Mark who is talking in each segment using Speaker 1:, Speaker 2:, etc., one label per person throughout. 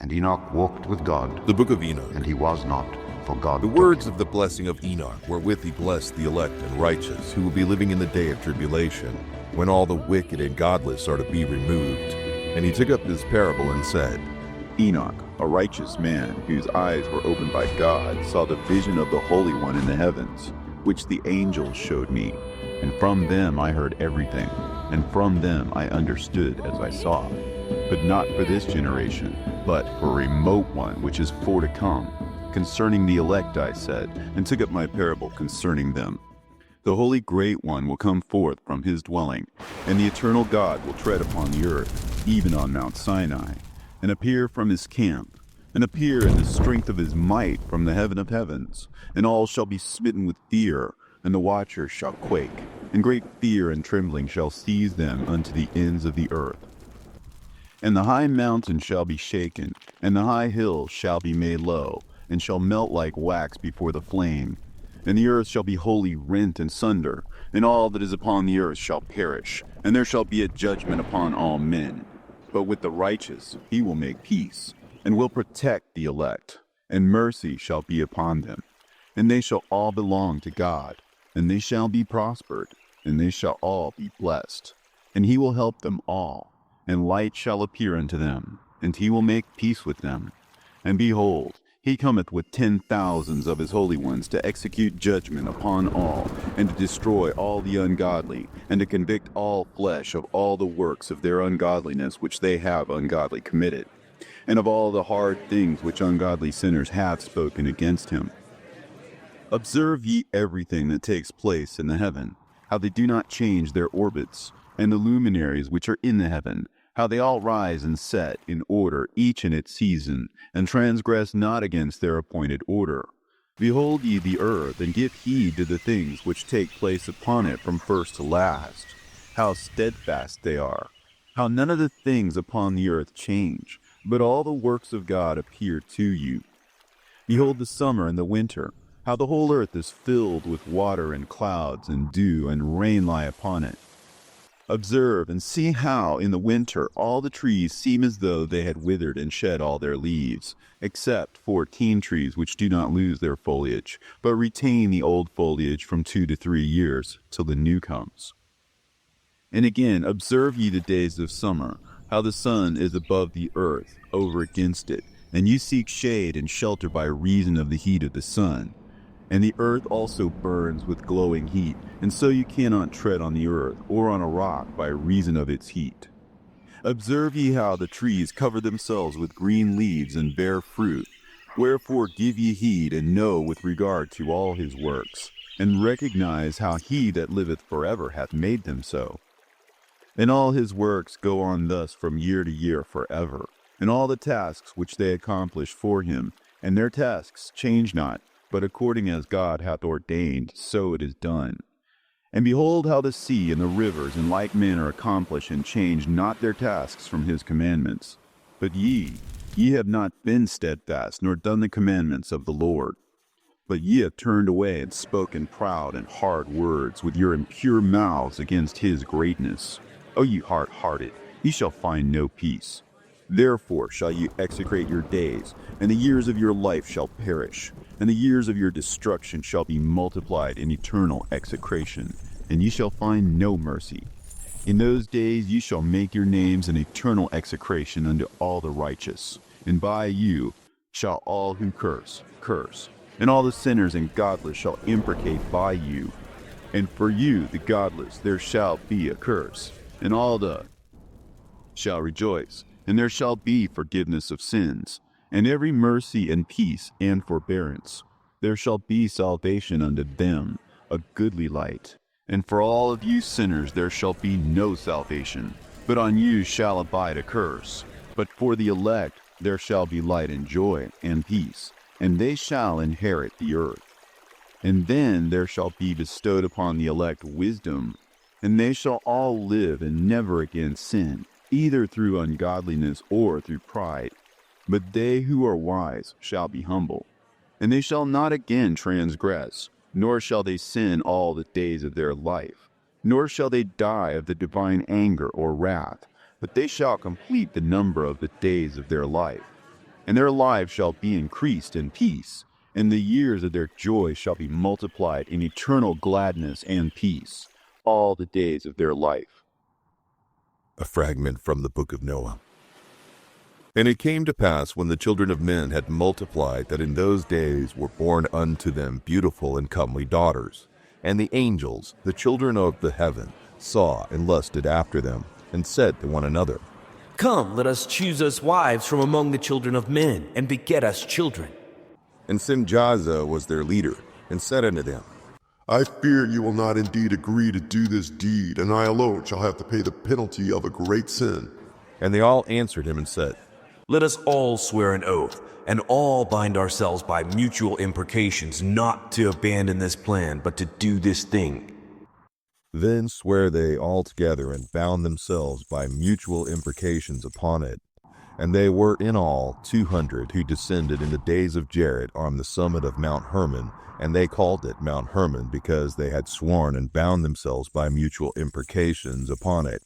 Speaker 1: And Enoch walked with God,
Speaker 2: The Book of Enoch.
Speaker 1: and he was not, for God
Speaker 2: The
Speaker 1: took
Speaker 2: words
Speaker 1: him.
Speaker 2: of the blessing of Enoch, wherewith he blessed the elect and righteous, who will be living in the day of tribulation, when all the wicked and godless are to be removed. And he took up this parable and said,
Speaker 3: Enoch, a righteous man, whose eyes were opened by God, saw the vision of the Holy One in the heavens, which the angels showed me. And from them I heard everything, and from them I understood as I saw. But not for this generation, but for a remote one which is for to come. Concerning the elect I said, and took up my parable concerning them. The Holy Great One will come forth from his dwelling, and the eternal God will tread upon the earth, even on Mount Sinai, and appear from his camp, and appear in the strength of his might from the heaven of heavens. And all shall be smitten with fear, and the watchers shall quake, and great fear and trembling shall seize them unto the ends of the earth. And the high mountain shall be shaken, and the high hills shall be made low, and shall melt like wax before the flame. And the earth shall be wholly rent in sunder, and all that is upon the earth shall perish, and there shall be a judgment upon all men. But with the righteous he will make peace, and will protect the elect, and mercy shall be upon them. And they shall all belong to God, and they shall be prospered, and they shall all be blessed. And he will help them all, and light shall appear unto them, and he will make peace with them. And behold, he cometh with 10,000s of his holy ones to execute judgment upon all, and to destroy all the ungodly, and to convict all flesh of all the works of their ungodliness which they have ungodly committed, and of all the hard things which ungodly sinners have spoken against him. Observe ye everything that takes place in the heaven, how they do not change their orbits, and the luminaries which are in the heaven, how they all rise and set in order, each in its season, and transgress not against their appointed order. Behold ye the earth, and give heed to the things which take place upon it from first to last, how steadfast they are, how none of the things upon the earth change, but all the works of God appear to you. Behold the summer and the winter, how the whole earth is filled with water and clouds and dew, and rain lie upon it. Observe and see how in the winter all the trees seem as though they had withered and shed all their leaves, except 14 trees which do not lose their foliage, but retain the old foliage from 2 to 3 years, till the new comes. And again, observe ye the days of summer, how the sun is above the earth, over against it, and you seek shade and shelter by reason of the heat of the sun. And the earth also burns with glowing heat, and so you cannot tread on the earth or on a rock by reason of its heat. Observe ye how the trees cover themselves with green leaves and bear fruit. Wherefore give ye heed, and know with regard to all his works, and recognize how he that liveth forever hath made them so. And all his works go on thus from year to year forever, and all the tasks which they accomplish for him, and their tasks change not, but according as God hath ordained, so it is done. And behold how the sea and the rivers in like manner accomplish and change not their tasks from his commandments. But ye have not been steadfast, nor done the commandments of the Lord. But ye have turned away and spoken proud and hard words with your impure mouths against his greatness. O ye hard-hearted, ye shall find no peace. Therefore shall ye execrate your days, and the years of your life shall perish, and the years of your destruction shall be multiplied in eternal execration, and ye shall find no mercy. In those days ye shall make your names an eternal execration unto all the righteous, and by you shall all who curse, and all the sinners and godless shall imprecate by you. And for you, the godless, there shall be a curse, and all the shall rejoice, and there shall be forgiveness of sins, and every mercy and peace and forbearance. There shall be salvation unto them, a goodly light. And for all of you sinners there shall be no salvation, but on you shall abide a curse. But for the elect there shall be light and joy and peace, and they shall inherit the earth. And then there shall be bestowed upon the elect wisdom, and they shall all live and never again sin, either through ungodliness or through pride. But they who are wise shall be humble, and they shall not again transgress, nor shall they sin all the days of their life, nor shall they die of the divine anger or wrath, but they shall complete the number of the days of their life. and their lives shall be increased in peace, and the years of their joy shall be multiplied in eternal gladness and peace, all the days of their life.
Speaker 2: A fragment from the Book of Noah. And it came to pass, when the children of men had multiplied, that in those days were born unto them beautiful and comely daughters. And the angels, the children of the heaven, saw and lusted after them, and said to one another,
Speaker 4: Come, let us choose us wives from among the children of men, and beget us children.
Speaker 2: And Simjaza was their leader, and said unto them,
Speaker 5: I fear you will not indeed agree to do this deed, and I alone shall have to pay the penalty of a great sin.
Speaker 2: And they all answered him and said,
Speaker 4: Let us all swear an oath, and all bind ourselves by mutual imprecations not to abandon this plan, but to do this thing.
Speaker 2: Then sware they all together, and bound themselves by mutual imprecations upon it. And they were in all 200 who descended in the days of Jared on the summit of Mount Hermon, and they called it Mount Hermon, because they had sworn and bound themselves by mutual imprecations upon it.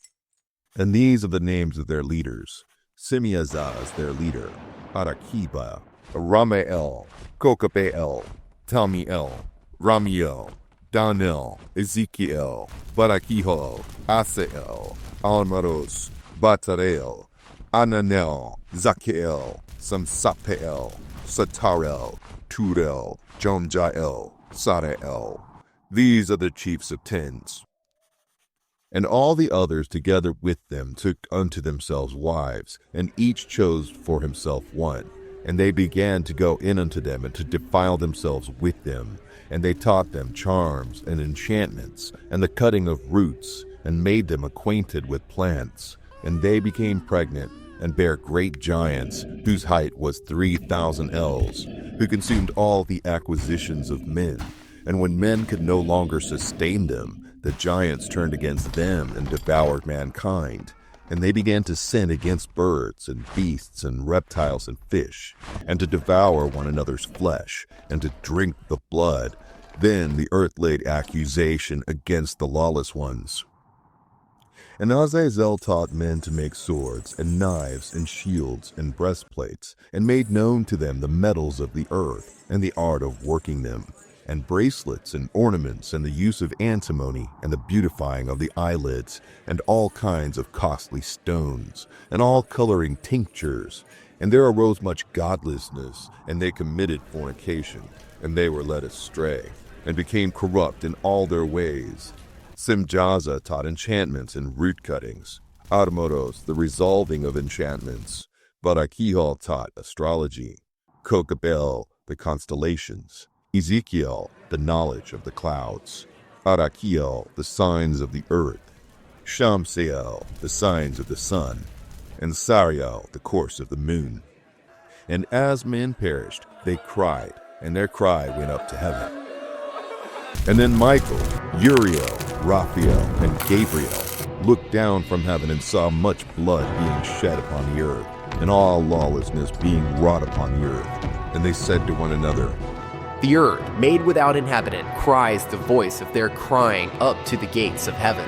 Speaker 2: And these are the names of their leaders: Simeazah is their leader, Arakiba, Ramael, Kokabeel, Talmiel, Ramiel, Danel, Ezekiel, Barakiho, Asael, Almaros, Batarel, Ananel, Zakiel, Samsapeel, Satarel, Turel, Jomjael, Sarael. These are the chiefs of tens. And all the others together with them took unto themselves wives, and each chose for himself one. And they began to go in unto them, and to defile themselves with them. And they taught them charms and enchantments, and the cutting of roots, and made them acquainted with plants. And they became pregnant, and bare great giants, whose height was 3,000 ells, who consumed all the acquisitions of men. And when men could no longer sustain them, the giants turned against them and devoured mankind. And they began to sin against birds and beasts and reptiles and fish, and to devour one another's flesh, and to drink the blood. Then the earth laid accusation against the lawless ones. And Azazel taught men to make swords, and knives, and shields, and breastplates, and made known to them the metals of the earth, and the art of working them, and bracelets, and ornaments, and the use of antimony, and the beautifying of the eyelids, and all kinds of costly stones, and all coloring tinctures. And there arose much godlessness, and they committed fornication, and they were led astray, and became corrupt in all their ways. Simjaza taught enchantments and root cuttings, Armoros the resolving of enchantments, Barakihal taught astrology, Kokabel the constellations, Ezekiel the knowledge of the clouds, Arakiel the signs of the earth, Shamseel the signs of the sun, and Sariel the course of the moon. And as men perished, they cried, and their cry went up to heaven. And then Michael, Uriel, Raphael, and Gabriel looked down from heaven and saw much blood being shed upon the earth, and all lawlessness being wrought upon the earth. And they said to one another,
Speaker 6: The earth, made without inhabitant, cries the voice of their crying up to the gates of heaven.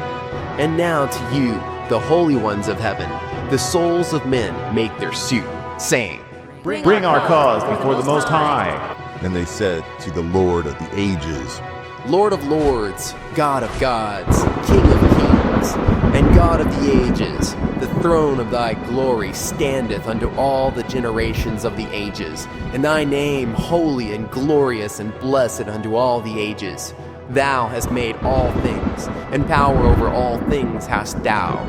Speaker 6: And now to you, the holy ones of heaven, the souls of men make their suit, saying,
Speaker 7: Bring our cause before the Most High.
Speaker 2: And they said to the Lord of the ages,
Speaker 6: Lord of lords, God of gods, King of kings, and God of the ages, the throne of thy glory standeth unto all the generations of the ages, and thy name holy and glorious and blessed unto all the ages. Thou hast made all things, and power over all things hast thou.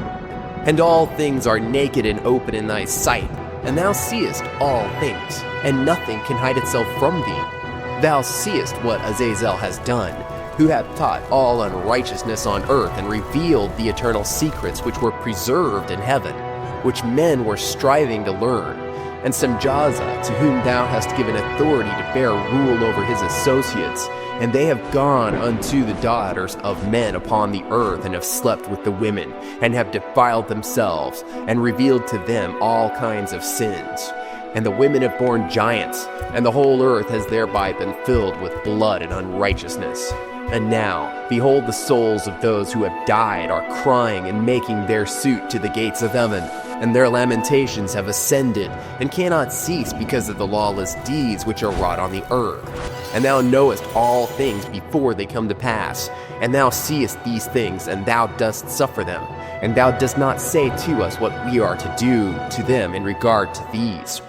Speaker 6: And all things are naked and open in thy sight, and thou seest all things, and nothing can hide itself from thee. Thou seest what Azazel has done, who hath taught all unrighteousness on earth, and revealed the eternal secrets which were preserved in heaven, which men were striving to learn. And Simjaza, to whom thou hast given authority to bear rule over his associates, and they have gone unto the daughters of men upon the earth, and have slept with the women, and have defiled themselves, and revealed to them all kinds of sins. And the women have borne giants, and the whole earth has thereby been filled with blood and unrighteousness. And now, behold, the souls of those who have died are crying and making their suit to the gates of heaven. and their lamentations have ascended, and cannot cease because of the lawless deeds which are wrought on the earth. And thou knowest all things before they come to pass, and thou seest these things, and thou dost suffer them, and thou dost not say to us what we are to do to them in regard to these.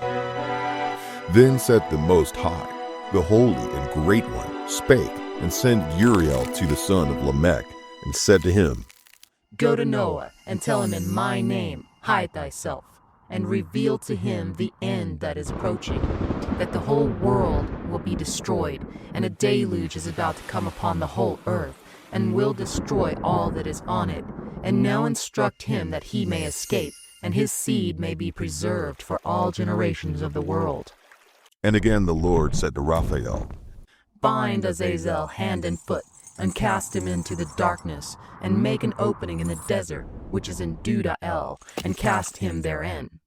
Speaker 2: Then said the Most High, the Holy and Great One, spake, and sent Uriel to the son of Lamech, and said to him,
Speaker 8: Go to Noah, and tell him in my name, hide thyself, and reveal to him the end that is approaching, that the whole world will be destroyed, and a deluge is about to come upon the whole earth, and will destroy all that is on it. And now instruct him that he may escape, and his seed may be preserved for all generations of the world.
Speaker 2: And again the Lord said to Raphael,
Speaker 8: Bind Azazel hand and foot, and cast him into the darkness, and make an opening in the desert, which is in Dudael, and cast him therein.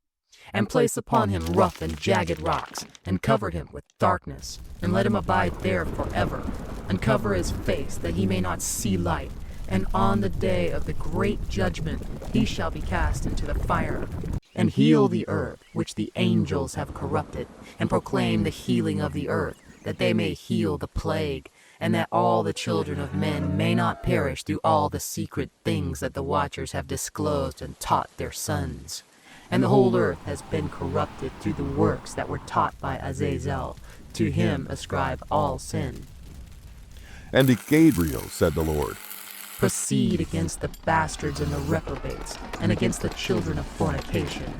Speaker 8: And place upon him rough and jagged rocks, and cover him with darkness, and let him abide there forever, and cover his face, that he may not see light. And on the day of the great judgment he shall be cast into the fire. And heal the earth, which the angels have corrupted, and proclaim the healing of the earth, that they may heal the plague, and that all the children of men may not perish through all the secret things that the watchers have disclosed and taught their sons. And the whole earth has been corrupted through the works that were taught by Azazel. To him ascribe all sin.
Speaker 2: And to Gabriel said the Lord,
Speaker 8: Proceed against the bastards and the reprobates, and against the children of fornication,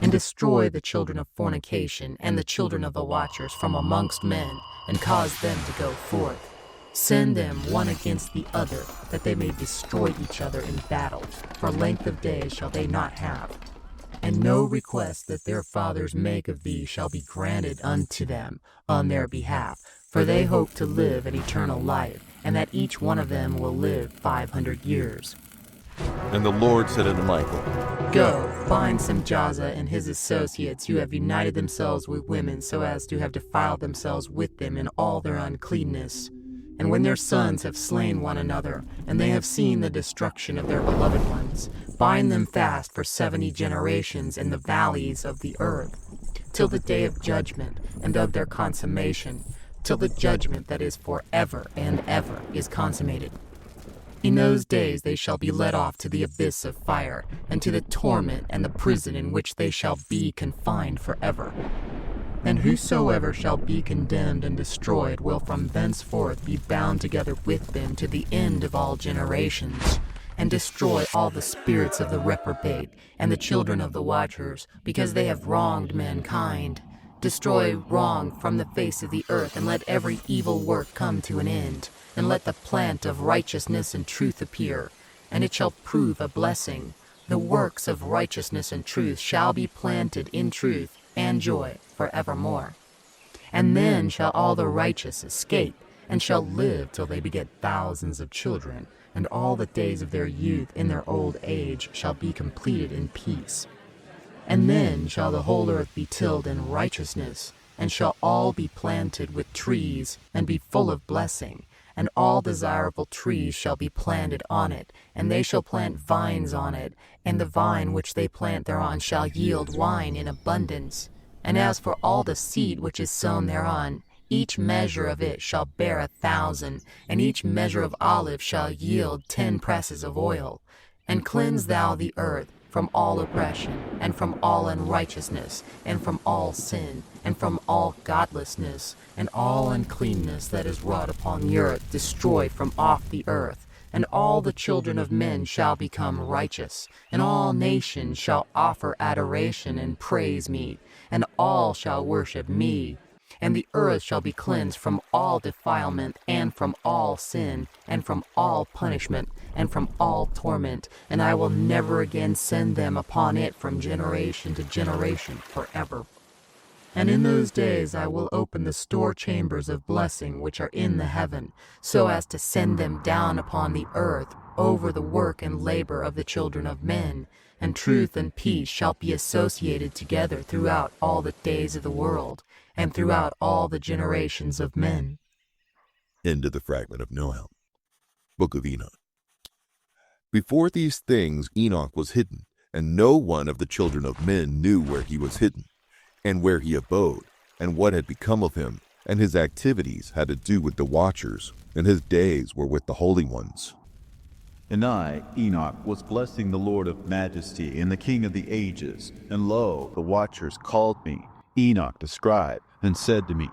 Speaker 8: and destroy the children of fornication and the children of the watchers from amongst men, and cause them to go forth. Send them one against the other, that they may destroy each other in battle, for length of days shall they not have. And no request that their fathers make of thee shall be granted unto them on their behalf, for they hope to live an eternal life, and that each one of them will live 500 years.
Speaker 2: And the Lord said unto Michael,
Speaker 8: Go, bind Simjaza and his associates who have united themselves with women so as to have defiled themselves with them in all their uncleanness. And when their sons have slain one another, and they have seen the destruction of their beloved ones, bind them fast for 70 generations in the valleys of the earth, till the day of judgment and of their consummation, till the judgment that is forever and ever is consummated. In those days they shall be led off to the abyss of fire, and to the torment and the prison in which they shall be confined forever. And whosoever shall be condemned and destroyed will from thenceforth be bound together with them to the end of all generations, and destroy all the spirits of the reprobate and the children of the watchers, because they have wronged mankind. Destroy wrong from the face of the earth, and let every evil work come to an end, and let the plant of righteousness and truth appear, and it shall prove a blessing. The works of righteousness and truth shall be planted in truth and joy forevermore. And then shall all the righteous escape, and shall live till they beget thousands of children, and all the days of their youth in their old age shall be completed in peace. And then shall the whole earth be tilled in righteousness, and shall all be planted with trees, and be full of blessing, and all desirable trees shall be planted on it, and they shall plant vines on it, and the vine which they plant thereon shall yield wine in abundance. And as for all the seed which is sown thereon, each measure of it shall bear 1,000, and each measure of olive shall yield 10 presses of oil. And cleanse thou the earth from all oppression, and from all unrighteousness, and from all sin, and from all godlessness, and all uncleanness that is wrought upon the earth destroy from off the earth. And all the children of men shall become righteous, and all nations shall offer adoration and praise me, and all shall worship me. And the earth shall be cleansed from all defilement, and from all sin, and from all punishment, and from all torment, and I will never again send them upon it from generation to generation forever. And in those days I will open the store chambers of blessing which are in the heaven, so as to send them down upon the earth over the work and labor of the children of men, and truth and peace shall be associated together throughout all the days of the world, and throughout all the generations of men.
Speaker 2: End of the fragment of Noel. Book of Enoch. Before these things Enoch was hidden, and no one of the children of men knew where he was hidden, and where he abode, and what had become of him, and his activities had to do with the watchers, and his days were with the holy ones.
Speaker 3: And I, Enoch, was blessing the Lord of majesty and the King of the ages. And lo, the watchers called me, Enoch the scribe, and said to me,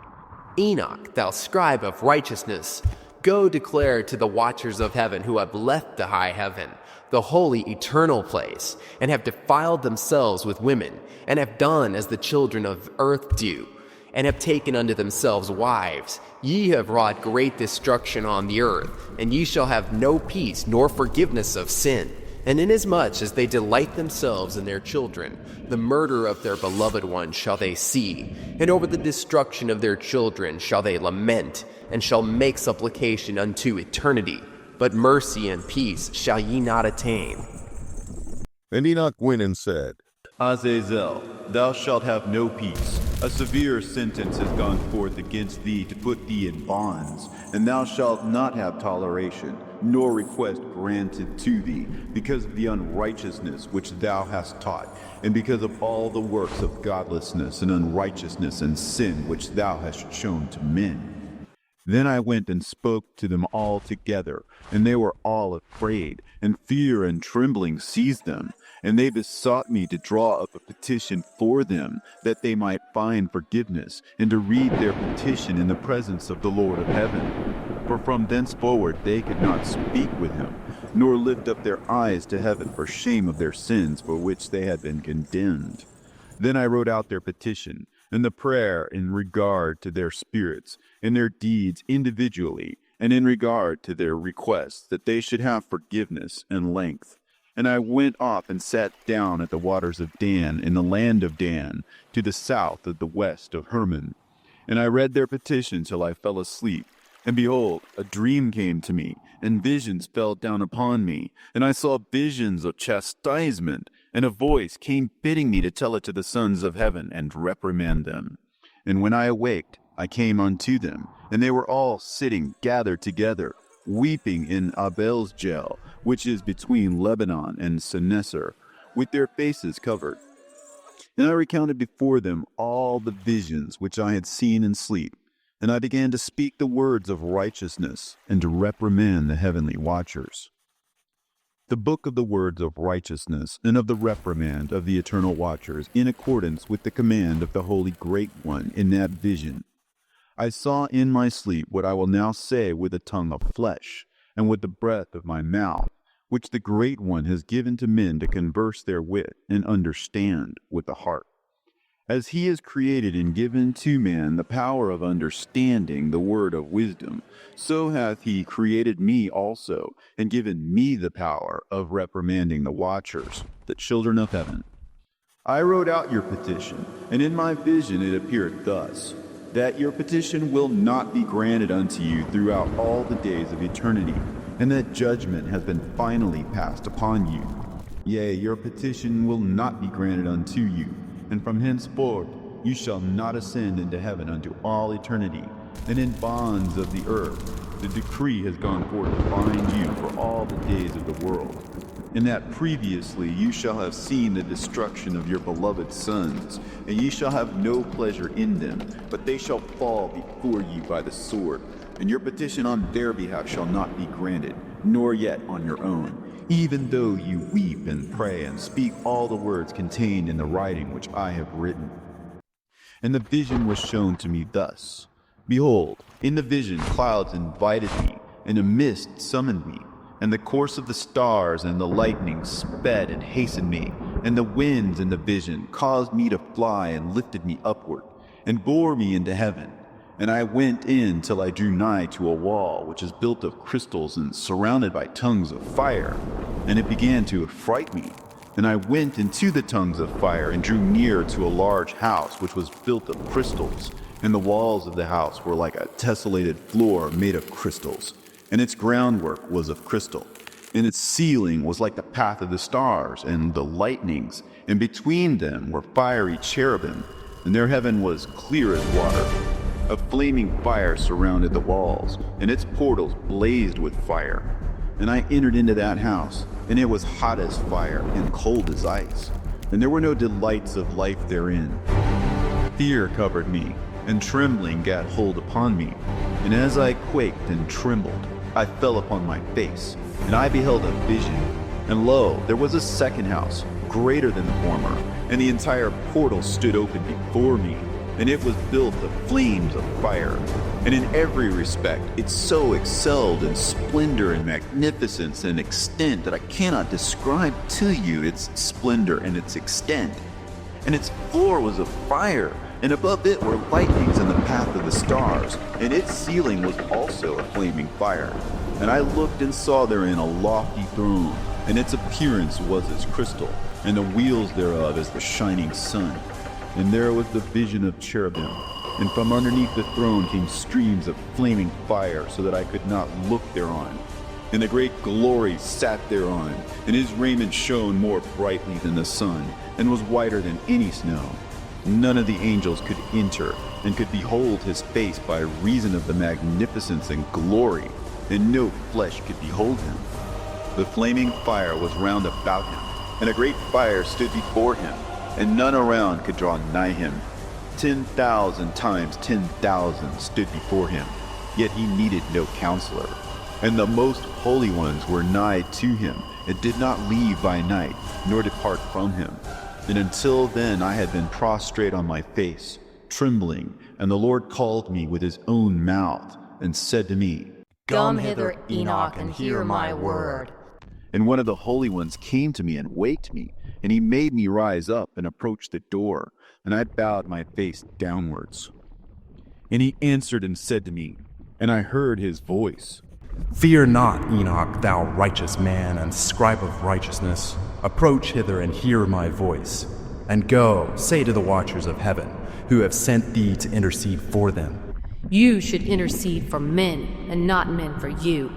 Speaker 6: Enoch, thou scribe of righteousness, go declare to the watchers of heaven who have left the high heaven, the holy eternal place, and have defiled themselves with women, and have done as the children of earth do, and have taken unto themselves wives. Ye have wrought great destruction on the earth, and ye shall have no peace nor forgiveness of sin. And inasmuch as they delight themselves in their children, the murder of their beloved ones shall they see, and over the destruction of their children shall they lament, and shall make supplication unto eternity. But mercy and peace shall ye not attain.
Speaker 2: And Enoch went and said,
Speaker 3: Azazel, thou shalt have no peace. A severe sentence has gone forth against thee to put thee in bonds, and thou shalt not have toleration, nor request granted to thee, because of the unrighteousness which thou hast taught, and because of all the works of godlessness and unrighteousness and sin which thou hast shown to men. Then I went and spoke to them all together, and they were all afraid, and fear and trembling seized them. And they besought me to draw up a petition for them, that they might find forgiveness, and to read their petition in the presence of the Lord of heaven. For from thenceforward they could not speak with him, nor lift up their eyes to heaven for shame of their sins for which they had been condemned. Then I wrote out their petition, and the prayer in regard to their spirits, and their deeds individually, and in regard to their requests, that they should have forgiveness and length. And I went off and sat down at the waters of Dan, in the land of Dan, to the south of the west of Hermon. And I read their petition till I fell asleep. And behold, a dream came to me, and visions fell down upon me. And I saw visions of chastisement, and a voice came bidding me to tell it to the sons of heaven, and reprimand them. And when I awaked, I came unto them, and they were all sitting gathered together, weeping in Abel's-Jel, which is between Lebanon and Seneser, with their faces covered. And I recounted before them all the visions which I had seen in sleep, and I began to speak the words of righteousness, and to reprimand the heavenly watchers. The book of the words of righteousness, and of the reprimand of the eternal watchers, in accordance with the command of the Holy Great One in that vision. I saw in my sleep what I will now say with the tongue of flesh, and with the breath of my mouth, which the Great One has given to men to converse therewith, and understand with the heart. As he has created and given to man the power of understanding the word of wisdom, so hath he created me also, and given me the power of reprimanding the watchers, the children of heaven. I wrote out your petition, and in my vision it appeared thus, that your petition will not be granted unto you throughout all the days of eternity, and that judgment has been finally passed upon you. Yea, your petition will not be granted unto you, and from henceforth you shall not ascend into heaven unto all eternity. And in bonds of the earth the decree has gone forth to bind you for all the days of the world. And that previously you shall have seen the destruction of your beloved sons, and ye shall have no pleasure in them, but they shall fall before you by the sword. And your petition on their behalf shall not be granted, nor yet on your own, even though you weep and pray and speak all the words contained in the writing which I have written. And the vision was shown to me thus. Behold, in the vision clouds invited me, and a mist summoned me, and the course of the stars and the lightning sped and hastened me, and the winds in the vision caused me to fly and lifted me upward, and bore me into heaven. And I went in till I drew nigh to a wall which is built of crystals and surrounded by tongues of fire, and it began to affright me. And I went into the tongues of fire and drew near to a large house which was built of crystals, and the walls of the house were like a tessellated floor made of crystals, and its groundwork was of crystal, and its ceiling was like the path of the stars and the lightnings, and between them were fiery cherubim, and their heaven was clear as water. A flaming fire surrounded the walls, and its portals blazed with fire. And I entered into that house, and it was hot as fire and cold as ice, and there were no delights of life therein. Fear covered me, and trembling gat hold upon me, and as I quaked and trembled, I fell upon my face, and I beheld a vision, and lo, there was a second house, greater than the former, and the entire portal stood open before me, and it was built of flames of fire, and in every respect it so excelled in splendor and magnificence and extent that I cannot describe to you its splendor and its extent. And its floor was of fire, and above it were lightnings in the path of the stars, and its ceiling was also a flaming fire. And I looked and saw therein a lofty throne, and its appearance was as crystal, and the wheels thereof as the shining sun. And there was the vision of cherubim, and from underneath the throne came streams of flaming fire, so that I could not look thereon. And the great glory sat thereon, and his raiment shone more brightly than the sun, and was whiter than any snow. None of the angels could enter, and could behold his face by reason of the magnificence and glory, and no flesh could behold him. The flaming fire was round about him, and a great fire stood before him, and none around could draw nigh him. 10,000 times 10,000 stood before him, yet he needed no counselor. And the most holy ones were nigh to him, and did not leave by night, nor depart from him. And until then I had been prostrate on my face, trembling, and the Lord called me with his own mouth, and said to me,
Speaker 8: Come hither, Enoch, and hear my word.
Speaker 3: And one of the holy ones came to me and waked me, and he made me rise up and approach the door, and I bowed my face downwards. And he answered and said to me, and I heard his voice,
Speaker 9: Fear not, Enoch, thou righteous man and scribe of righteousness. Approach hither and hear my voice. And go, say to the watchers of heaven, who have sent thee to intercede for them.
Speaker 10: You should intercede for men, and not men for you.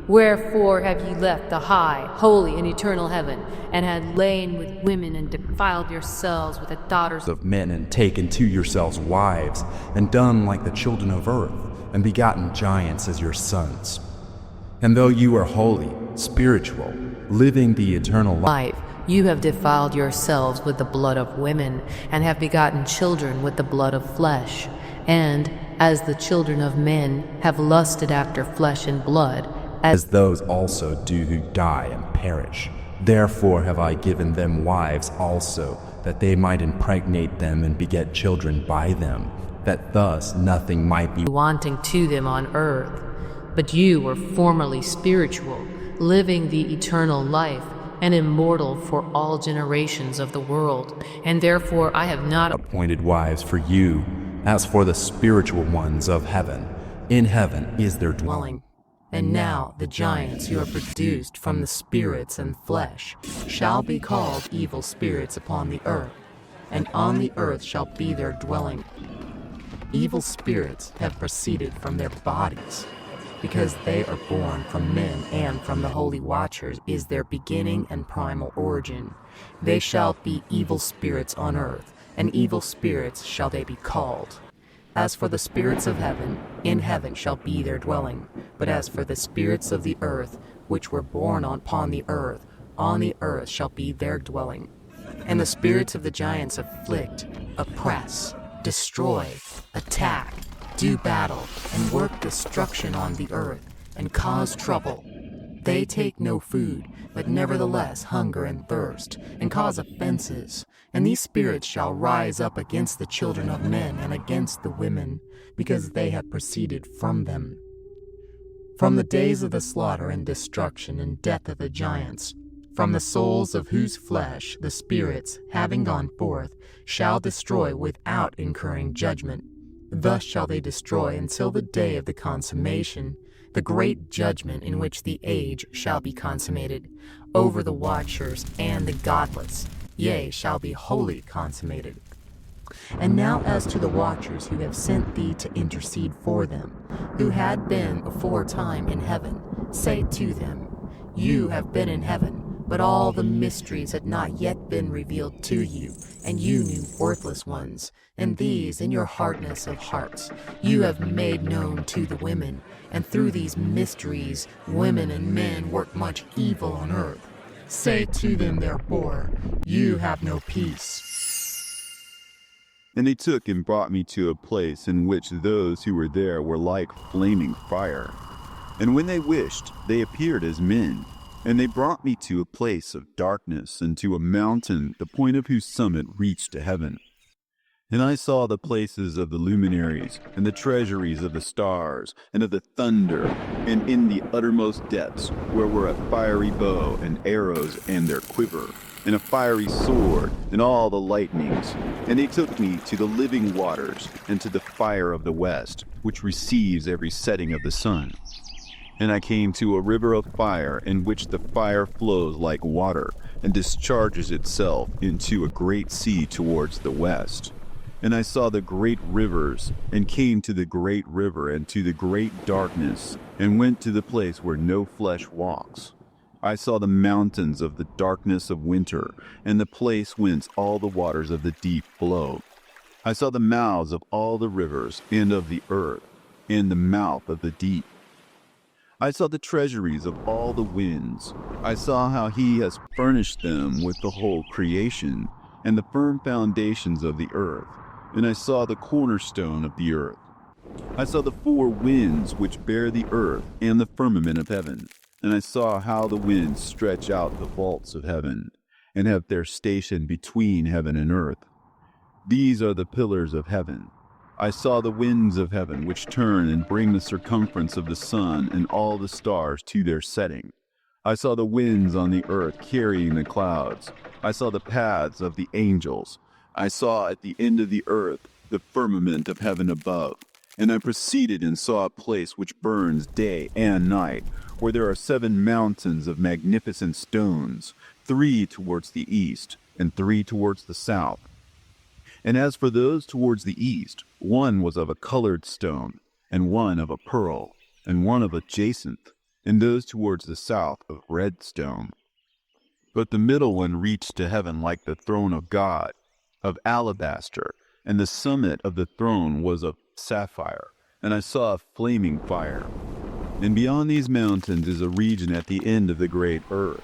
Speaker 10: Wherefore have ye left the high, holy, and eternal heaven, and had lain with women, and defiled yourselves with the daughters
Speaker 9: of men, and taken to yourselves wives, and done like the children of earth, and begotten giants as your sons? And though you are holy, spiritual, living the eternal life,
Speaker 10: you have defiled yourselves with the blood of women, and have begotten children with the blood of flesh, and, as the children of men, have lusted after flesh and blood,
Speaker 9: as those also do who die and perish. Therefore have I given them wives also, that they might impregnate them and beget children by them, that thus nothing might be
Speaker 10: wanting to them on earth. But you were formerly spiritual, living the eternal life, and immortal for all generations of the world, and therefore I have not
Speaker 9: appointed wives for you. As for the spiritual ones of heaven, in heaven is their dwelling.
Speaker 8: And now the giants who are produced from the spirits and flesh shall be called evil spirits upon the earth, and on the earth shall be their dwelling. Evil spirits have proceeded from their bodies, because they are born from men, and from the holy watchers is their beginning and primal origin. They shall be evil spirits on earth, and evil spirits shall they be called. As for the spirits of heaven, in heaven shall be their dwelling. But as for the spirits of the earth, which were born upon the earth, on the earth shall be their dwelling. And the spirits of the giants afflict, oppress, destroy, attack, do battle, and work destruction on the earth, and cause trouble. They take no food, but nevertheless hunger and thirst, and cause offenses. And these spirits shall rise up against the children of men and against the women, because they have proceeded from them. From the days of the slaughter and destruction and death of the giants, from the souls of whose flesh the spirits, having gone forth, shall destroy without incurring judgment. Thus shall they destroy until the day of the consummation, the great judgment in which the age shall be consummated, over the watchers and the godless, yea, shall be wholly consummated. And now as to the watchers who have sent thee to intercede for them, who had been aforetime in heaven, say to them, You have been in heaven, but all the mysteries had not yet been revealed to you, and you knew worthless ones, and these in your hardness of hearts you have made known to the women, and through these mysteries women and men work much evil on earth. Say to them therefore, you have no peace.
Speaker 3: And they took and brought me to a place in which those who were there were like flaming fire. And when they wished, they appeared as men. And they brought me to a place of darkness and to a mountain, the point of whose summit reached to heaven. And I saw the places of the luminaries, and the treasuries of the stars, and of the thunder, and in the uttermost depths, where were a fiery bow, and arrows, and their quiver, and a fiery sword, and all the lightnings. And they took me to the living waters, and to the fire of the west, which receives every setting of the sun. And I came to a river of fire, in which the fire flows like water, and discharges itself into a great sea towards the west. And I saw the great rivers, and came to the great river, and to the great darkness, and went to the place where no flesh walks. I saw the mountains of the darkness of winter, and the place whence all the waters of the deep flow. I saw the mouths of all the rivers, and of the earth, and the mouth of the deep. I saw the treasuries of all the winds. I saw how he has furnished them with the whole creation, and the firm foundations of the earth. And I saw the cornerstone of the earth. I saw the four winds which bear the earth and the firmament of heaven. And I saw how the winds stretch out the vaults of heaven, and have their station between heaven and earth. These are the pillars of heaven. I saw the winds of heaven which turn and bring the circumference of the sun and all the stars to their setting. I saw the winds on the earth carrying the clouds. I saw the paths of the angels. I saw at the end of the earth the firmament of heaven above. And I proceeded and saw a place which burns day and night, where there are 7 mountains of magnificent stones, 3 towards the east, and 3 towards the south. And as for those towards the east, one was of a colored stone, and one of a pearl, and one of a jacinth, and those towards the south of red stone. But the middle one reached to heaven like the throne of God, of alabaster, and the summit of the throne was of sapphire, and I saw a flaming fire. And beyond these mountains is a region at the end of the great earth.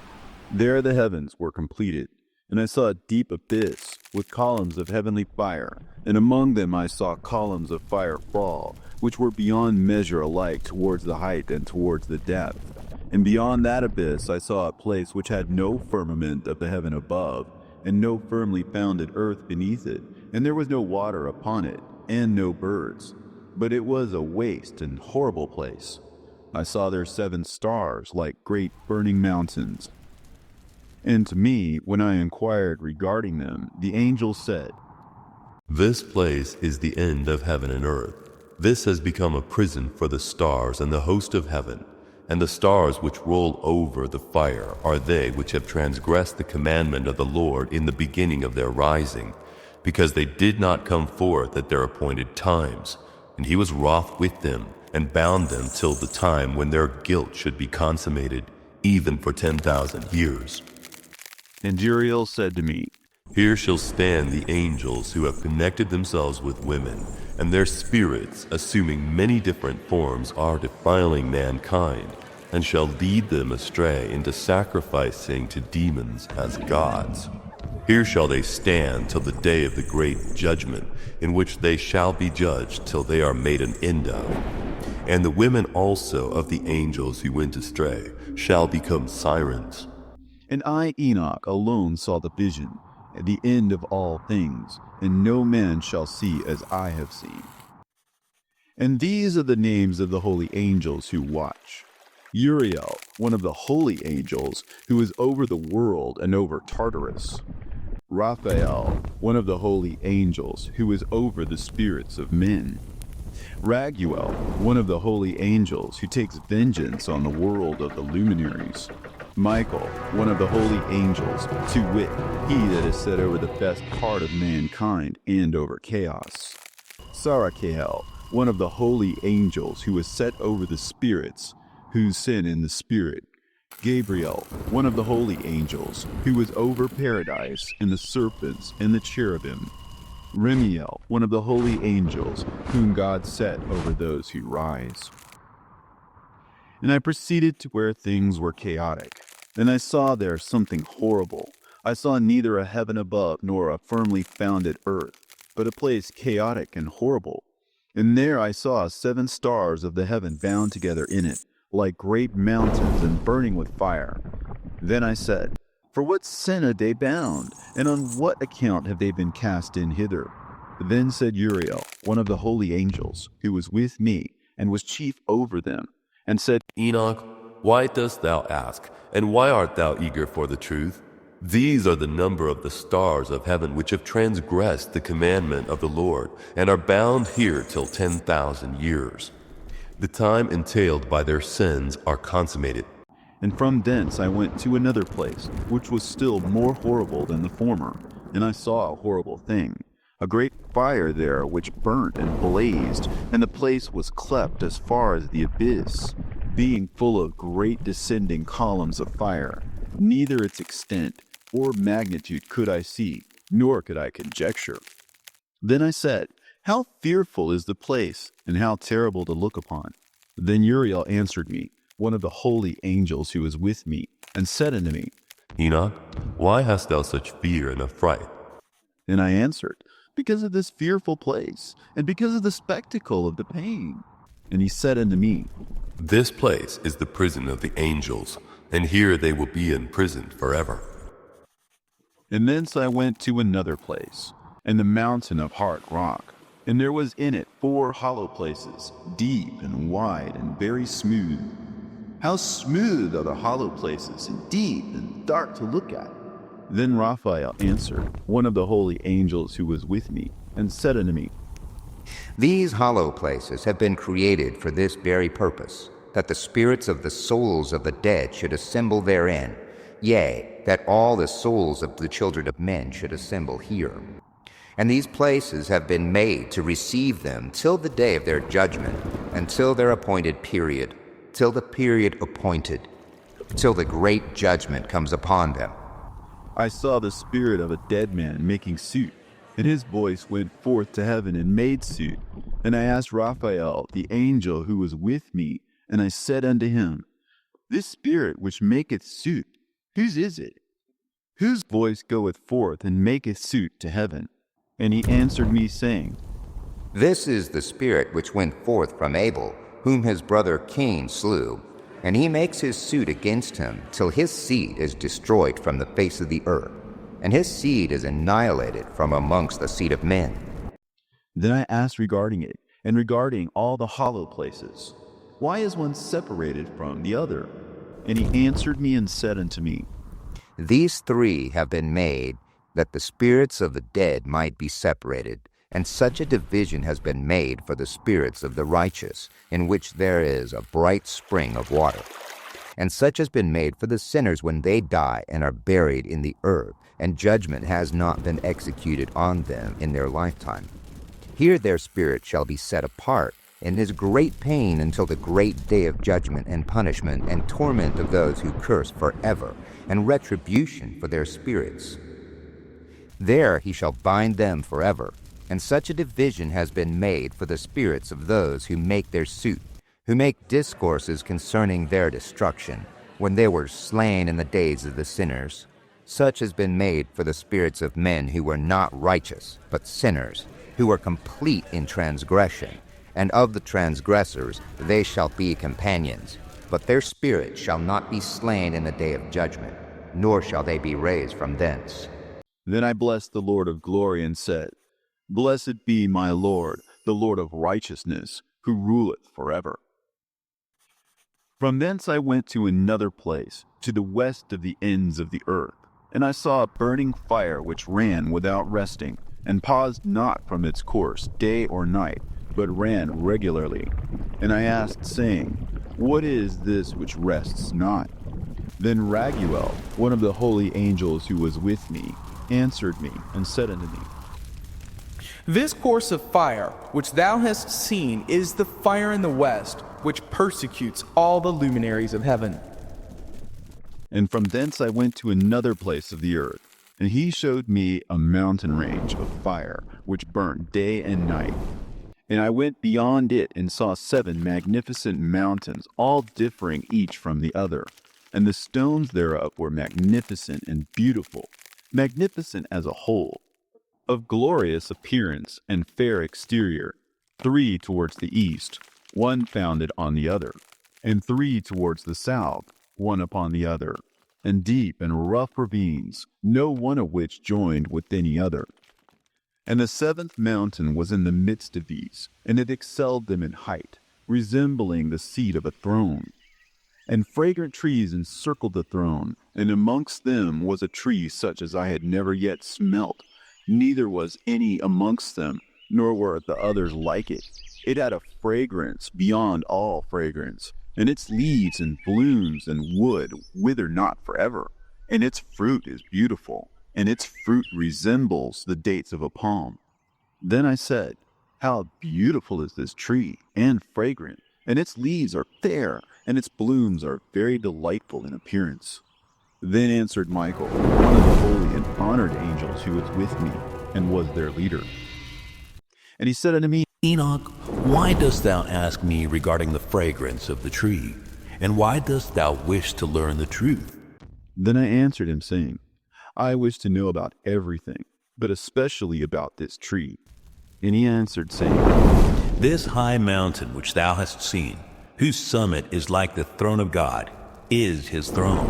Speaker 3: There the heavens were completed, and I saw a deep abyss with columns of heavenly fire, and among them I saw columns of fire fall, which were beyond measure alike towards the height and towards the depth. And beyond that abyss I saw a place which had no firmament of the heaven above, and no firmly founded earth beneath it, and there was no water upon it, and no birds. But it was a waste and horrible place. I saw there 7 stars like great burning mountains. And to me, when I inquired regarding them, the angel said,
Speaker 11: "This place is the end of heaven and earth. This has become a prison for the stars and the host of heaven. And the stars which roll over the fire are they which have transgressed the commandment of the Lord in the beginning of their rising, because they did not come forth at their appointed times. And he was wroth with them, and bound them till the time when their guilt should be consummated, even for 10,000 years.
Speaker 3: And Uriel said to me,
Speaker 11: Here shall stand the angels who have connected themselves with women, and their spirits, assuming many different forms, are defiling mankind, and shall lead them astray into sacrificing to demons as gods. Here shall they stand till the day of the great judgment, in which they shall be judged till they are made an end of. And the women also of the angels who went astray shall become sirens.
Speaker 3: And I, Enoch, alone saw the vision, at the end of all things, and no man shall see as I have seen. And these are the names of the holy angels who watch. Uriel, one of the holy angels, who is over the world and over Tartarus. Raphael, one of the holy angels, who is over the spirits of men. Raguel, one of the holy angels, who takes vengeance on the world of the luminaries. Michael, one of the holy angels, to wit, he that is set over the best part of mankind and over chaos. Sarachael, one of the holy angels, who is set over the spirits, who sin in the spirit. Gabriel, one of the holy angels, who is over paradise and the serpents and the cherubim. Remiel, one of the holy angels, whom God set over those who rise. And I proceeded to where things were chaotic. And I saw there something horrible. I saw neither a heaven above nor a firmly founded earth, but a place chaotic and horrible. And there I saw 7 stars of the heaven bound together in it, like great mountains and burning with fire. Then I said, For what sin are they bound, and on what account have they been cast in hither? Then said Uriel, one of the holy angels, who was with me, and was chief over them, and said,
Speaker 11: Enoch, why dost thou ask, and why art thou eager for the truth? These are the number of the stars of heaven which have transgressed the commandment of the Lord, and are bound here till 10,000 years. The time entailed by their sins are consummated.
Speaker 3: And from thence I went to another place, which was still more horrible than the former, and I saw a horrible thing. A great fire there which burnt and blazed, and the place was cleft as far as the abyss, being full of great descending columns of fire. Neither its extent or magnitude could I see, nor could I conjecture. Then I said, How fearful is the place, and how terrible to look upon! Then Uriel answered me, one of the holy angels who was with me, and said unto me,
Speaker 11: Enoch, why hast thou such fear and affright?
Speaker 3: And I answered, Because of this fearful place, and because of the spectacle of the pain. And he said unto me,
Speaker 11: This place is the prison of the angels, and here they will be imprisoned forever.
Speaker 3: And thence I went to another place, and the mountain of hard rock, and there was in it 4 hollow places, deep and wide and very smooth. How smooth are the hollow places, and deep and dark to look at! Then Raphael answered, one of the holy angels who was with me, and said unto me,
Speaker 12: These hollow places have been created for this very purpose, that the spirits of the souls of the dead should assemble therein, yea, that all the souls of the children of men should assemble here. And these places have been made to receive them till the day of their judgment, until their appointed period, till the period appointed, till the great judgment comes upon them.
Speaker 3: I saw the spirit of a dead man making suit, and his voice went forth to heaven and made suit. And I asked Raphael, the angel who was with me, and I said unto him, This spirit which maketh suit, whose is it? Whose voice goeth forth and maketh suit to heaven? And he answered me, saying,
Speaker 12: This is the spirit which went forth from Abel, whom his brother Cain slew, and he makes his suit against him till his seed is destroyed from the face of the earth, and his seed is annihilated from amongst the seed of men.
Speaker 3: Then I asked regarding it, and regarding all the hollow places, Why is one separated from the other? And he answered me and said unto me,
Speaker 12: These 3 have been made, that the spirits of the dead might be separated, and such a division has been made for the spirits of the righteous, in which there is a bright spring of water. And such has been made for the sinners when they die and are buried in the earth, and judgment has not been executed on them in their lifetime. Here their spirit shall be set apart, and is great pain until the great day of judgment and punishment and torment of those who curse forever, and retribution for their spirits. There he shall bind them forever, and such a division has been made for the spirits of those who make their suit, who make discourses concerning their destruction, when they were slain in the days of the sinners. Such has been made for the spirits of men who were not righteous, but sinners, who were complete in transgression, and of the transgressors they shall be companions, but their spirit shall not be slain in the day of judgment, nor shall they be raised from thence.
Speaker 3: Then I blessed the Lord of glory and said, Blessed be my Lord, the Lord of righteousness, who ruleth forever. From thence I went to another place, to the west of the ends of the earth, and I saw a burning fire which ran without resting, and paused not from its course day or night, but ran regularly. And I asked, saying, What is this which rests not? Then Raguel, one of the holy angels who was with me, answered me, and said unto me,
Speaker 13: This course of fire which thou hast seen is the fire in the west, which persecutes all the luminaries of heaven.
Speaker 3: And from thence I went to another place of the earth, and he showed me a mountain range of fire, which burnt day and night. And I went beyond it and saw 7 magnificent mountains, all differing each from the other. and the stones thereof were magnificent and beautiful, magnificent as a whole, of glorious appearance and fair exterior, 3 towards the east, one founded on the other, and 3 towards the south, one upon the other, and deep and rough ravines, no one of which joined with any other. And the 7th mountain was in the midst of these, and it excelled them in height, resembling the seat of a throne. And fragrant trees encircled the throne, and amongst them was a tree such as I had never yet smelt, neither was any amongst them, nor were the others like it. It had a fragrance beyond all fragrance, and its leaves and blooms and wood wither not forever, and its fruit is beautiful, and its fruit resembles the dates of a palm. Then I said, how beautiful is this tree, and fragrant, and its leaves are fair, and its blooms are very delightful in appearance. Then answered Michael, one of the holy and honored angels who was with me, and was their leader. And he said unto me,
Speaker 4: Enoch, why dost thou ask me regarding the fragrance of the tree? And why dost thou wish to learn the truth?
Speaker 3: Then I answered him, saying, I wish to know about everything, but especially about this tree. And he answered, saying,
Speaker 4: This high mountain which thou hast seen, whose summit is like the throne of God, is his throne,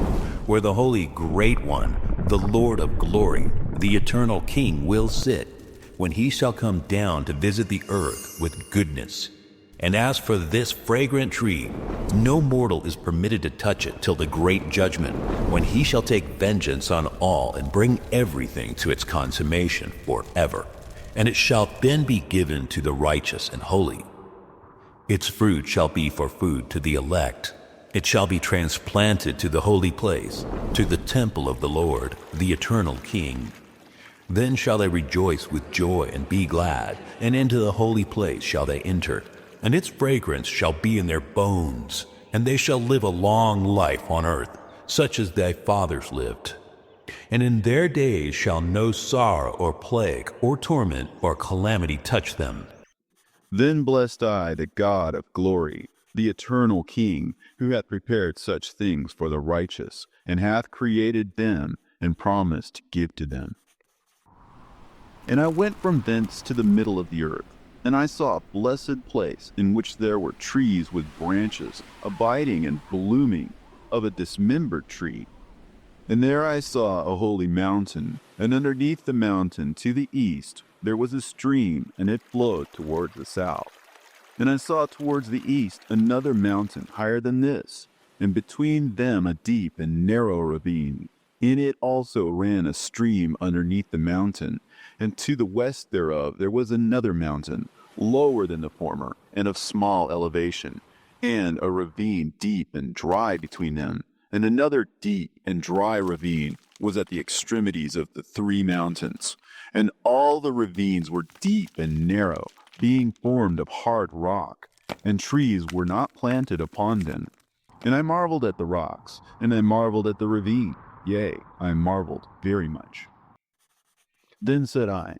Speaker 4: where the Holy Great One, the Lord of glory, the eternal King, will sit, when he shall come down to visit the earth with goodness. And as for this fragrant tree, no mortal is permitted to touch it till the great judgment, when he shall take vengeance on all and bring everything to its consummation forever. And it shall then be given to the righteous and holy. Its fruit shall be for food to the elect. It shall be transplanted to the holy place, to the temple of the Lord, the eternal King. Then shall they rejoice with joy and be glad, and into the holy place shall they enter. And its fragrance shall be in their bones, and they shall live a long life on earth, such as thy fathers lived. And in their days shall no sorrow or plague or torment or calamity touch them.
Speaker 3: Then blessed I the God of glory, the eternal King, who hath prepared such things for the righteous, and hath created them, and promised to give to them. And I went from thence to the middle of the earth, and I saw a blessed place, in which there were trees with branches, abiding and blooming, of a dismembered tree. And there I saw a holy mountain, and underneath the mountain to the east there was a stream, and it flowed towards the south. And I saw towards the east another mountain higher than this, and between them a deep and narrow ravine. In it also ran a stream underneath the mountain, and to the west thereof there was another mountain, lower than the former, and of small elevation, and a ravine deep and dry between them. And another deep and dry ravine was at the extremities of the 3 mountains. And all the ravines were deep and narrow, being formed of hard rock, and trees were not planted upon them. And I marveled at the rocks, and I marveled at the ravine, yea, I marveled very much. Then said I,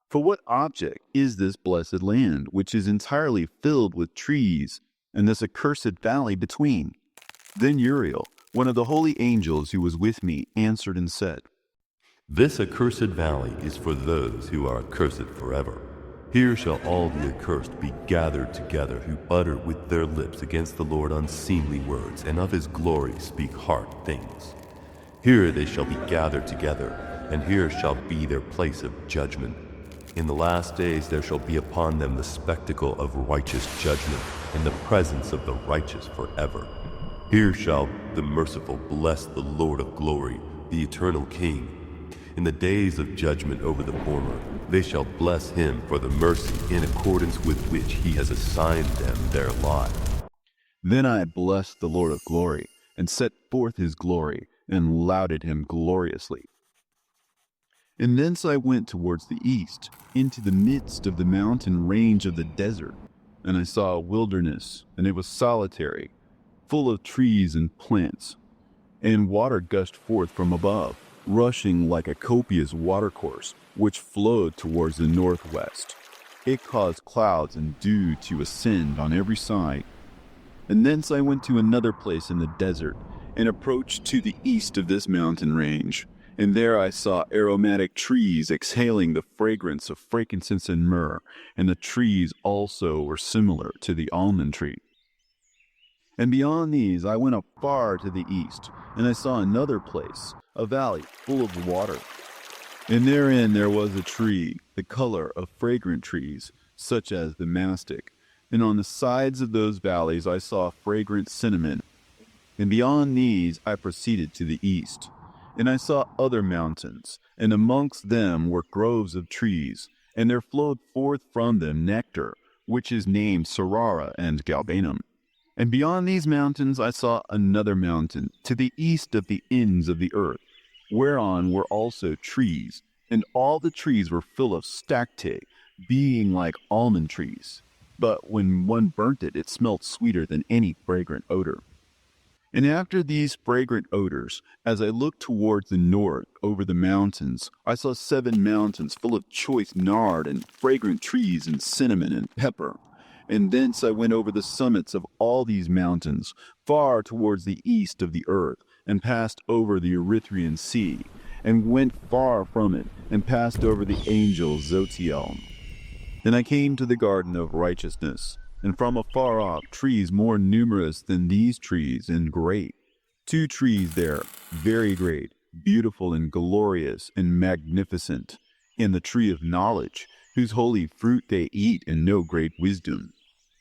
Speaker 3: for what object is this blessed land, which is entirely filled with trees, and this accursed valley between? Then Uriel, one of the holy angels who was with me, answered and said,
Speaker 11: This accursed valley is for those who are accursed forever. Here shall all the accursed be gathered together, who utter with their lips against the Lord unseemly words, and of his glory speak hard things. Here they shall be gathered together, and here shall be their place of judgment. In the last days there shall be upon them the spectacle of righteous judgment, in the presence of the righteous forever. Here shall the merciful bless the Lord of glory, the eternal King. In the days of judgment over the former, they shall bless him for the mercy in accordance with which he has assigned them their lot.
Speaker 3: Then I blessed the Lord of glory, and set forth his glory, and lauded him gloriously. And thence I went towards the east, into the midst of the mountain range of the desert, and I saw a wilderness, and it was solitary, full of trees and plants, and water gushed forth from above, rushing like a copious watercourse, which flowed towards the northwest. It caused clouds and dew to ascend on every side. And thence I went to another place in the desert, and approached to the east of this mountain range. And there I saw aromatic trees exhaling the fragrance of frankincense and myrrh, and the trees also were similar to the almond tree. And beyond these I went afar to the east, and I saw another place, a valley full of water. And therein there was a tree, the color of fragrant trees, such as the mastic. And on the sides of those valleys I saw fragrant cinnamon. And beyond these I proceeded to the east. And I saw other mountains, and amongst them were groves of trees, and there flowed forth from them nectar, which is named Sarara and Galbanum. And beyond these mountains I saw another mountain, to the east of the ends of the earth, whereon were also trees, and all the trees were full of stacte, being like almond trees. But when one burnt it, it smelled sweeter than any fragrant odor. And after these fragrant odors, as I looked towards the north over the mountains, I saw 7 mountains full of choice nard and fragrant trees and cinnamon and pepper. And thence I went over the summits of all these mountains, far towards the east of the earth, and passed over the Erythraean Sea, and went far from it, and passed over the angel Zotiel. Then I came to the garden of righteousness, and from afar off trees more numerous than these trees, and great. 2 trees there, very great, beautiful and glorious and magnificent, and the tree of knowledge, whose holy fruit they eat and know great wisdom.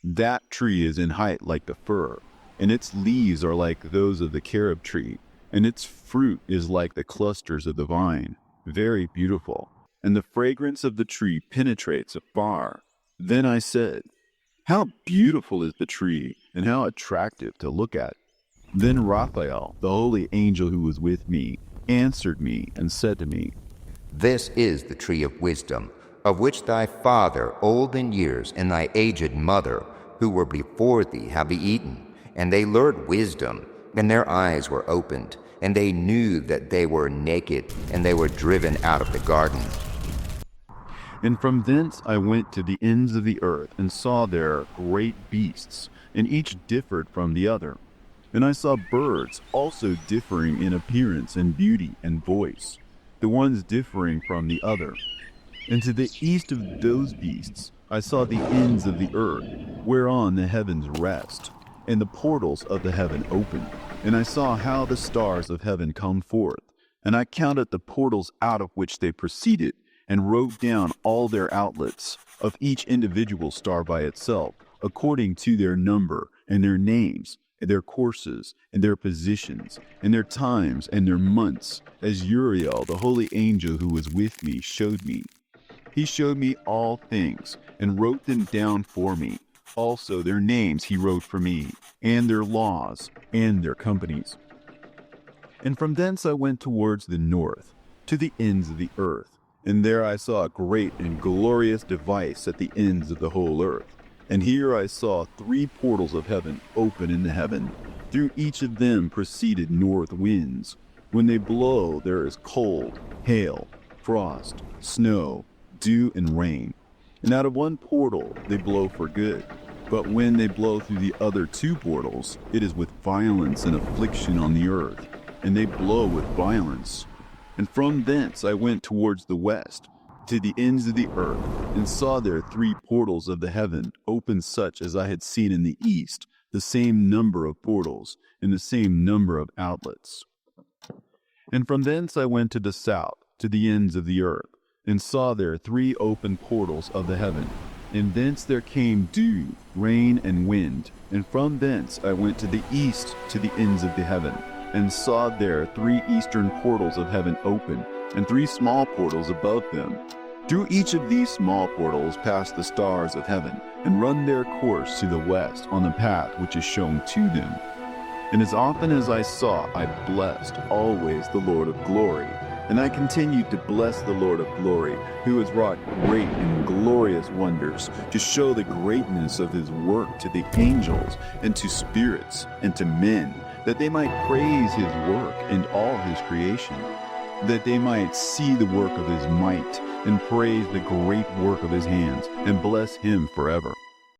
Speaker 3: That tree is in height like the fir, and its leaves are like those of the carob tree, and its fruit is like the clusters of the vine, very beautiful, and the fragrance of the tree penetrates afar. Then I said, how beautiful is the tree, and how attractive to look at. Then Raphael, the holy angel who was with me, answered me and said to me,
Speaker 12: This is the tree of wisdom, of which thy father, old in years, and thy aged mother, who were before thee, have eaten. And they learned wisdom, and their eyes were opened, and they knew that they were naked, and they were driven out of the garden.
Speaker 3: And from thence I went to the ends of the earth, and saw there great beasts, and each differed from the other. And I saw birds also differing in appearance and beauty and voice, the ones differing from the other. And to the east of those beasts I saw the ends of the earth, whereon the heavens rest, and the portals of the heaven opened. And I saw how the stars of heaven come forth, and I counted the portals out of which they proceeded, and wrote down all their outlets, of each individual star by itself, according to their number, and their names, and their courses, and their positions, and their times, and their months, as Uriel, the holy angel who was with me, showed me. He showed me all things, and wrote them down for me. Also their names he wrote for me, and their laws, and their companies. And from thence I went towards the north, to the ends of the earth. And there I saw a great and glorious device at the ends of the whole earth. And here I saw 3 portals of heaven open in the heaven. Through each of them proceeded north winds. When they blow, there is cold, hail, frost, snow, dew, and rain. And out of one portal they blow for good. But when they blow through the other 2 portals, it is with violence and affliction on the earth, and they blow with violence. And from thence I went towards the west, to the ends of the earth, and saw there 3 portals of the heaven, open such as I had seen in the east, the same number of portals, and the same number of outlets. And from thence I went to the south, to the ends of the earth, and saw there 3 open portals of the heaven. And thence there came dew, rain, and wind. And from thence I went to the east, to the ends of the heaven, and saw there 3 eastern portals of heaven open, and 3 small portals above them. Through each of these small portals pass the stars of heaven, and run their course to the west on the path which is shown to them. And as often as I saw, I blessed always the Lord of glory. And I continued to bless the Lord of glory, who has wrought great and glorious wonders, to show the greatness of his work to the angels, and to spirits, and to men, that they might praise his work and all his creation, that they might see the work of his might, and praise the great work of his hands, and bless him forever.